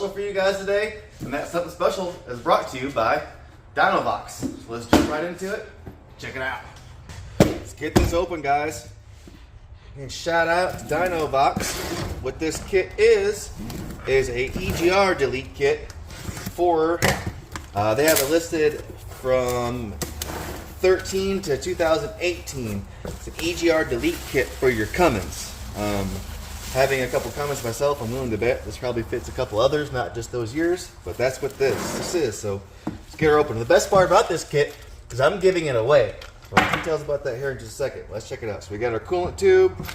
special for you guys today, and that something special is brought to you by Dinovox. So let's jump right into it. Check it out. Let's get this open, guys. And shout out to Dinovox. What this kit is a EGR delete kit for, they have it listed from 13 to 2018. It's an EGR delete kit for your Cummins. Having a couple Cummins myself, I'm willing to bet this probably fits a couple others, not just those years, but that's what this is. So let's get her open. The best part about this kit is I'm giving it away. So details about that here in just a second. Let's check it out. So we got our coolant tube.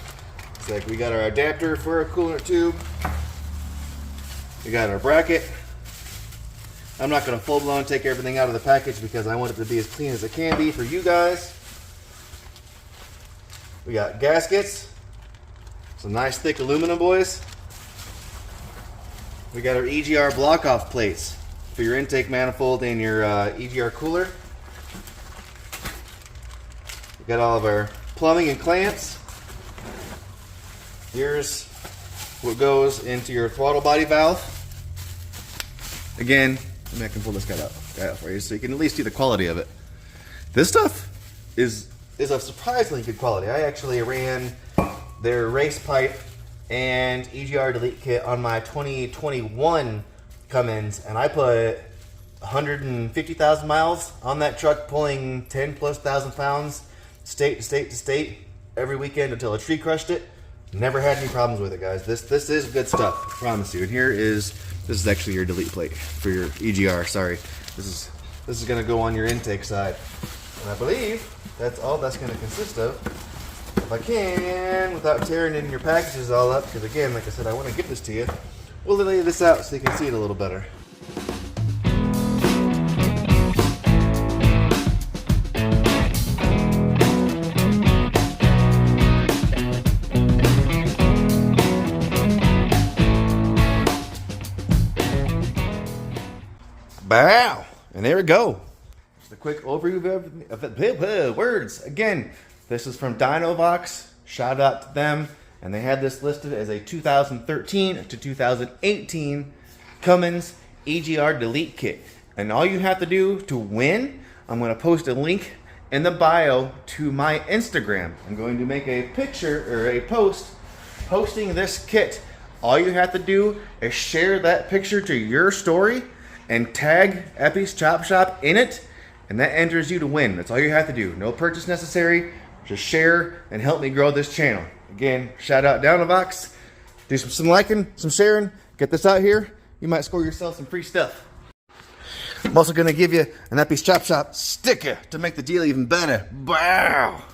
It's like we got our adapter for our coolant tube. We got our bracket. I'm not going to full blown take everything out of the package because I want it to be as clean as it can be for you guys. We got gaskets. Some nice thick aluminum, boys. We got our EGR block off plates for your intake manifold and your EGR cooler. We got all of our plumbing and clamps. Here's what goes into your throttle body valve. Again, I can pull this guy out for you so you can at least see the quality of it. This stuff is of surprisingly good quality. I actually ran their race pipe and EGR delete kit on my 2021 Cummins, and I put 150,000 miles on that truck, pulling 10 plus thousand pounds state to state to state every weekend until a tree crushed it. Never had any problems with it, guys. This is good stuff, I promise you. And this is actually your delete plate for your EGR. Sorry, this is going to go on your intake side, and I believe that's all that's going to consist of. If I can, without tearing in your packages all up, because again, like I said, I want to get this to you, we'll lay this out so you can see it a little better. Bow! And there we go. Just a quick overview of words. Again, this is from Dinovox. Shout out to them. And they had this listed as a 2013 to 2018 Cummins EGR delete kit. And all you have to do to win, I'm going to post a link in the bio to my Instagram. I'm going to make a picture or a post posting this kit. All you have to do is share that picture to your story and tag Eppy's Chop Shop in it, and that enters you to win. That's all you have to do. No purchase necessary. Just share and help me grow this channel. Again, shout out Dinovox. Do some liking, some sharing. Get this out here. You might score yourself some free stuff. I'm also going to give you an Eppy's Chop Shop sticker to make the deal even better. Wow!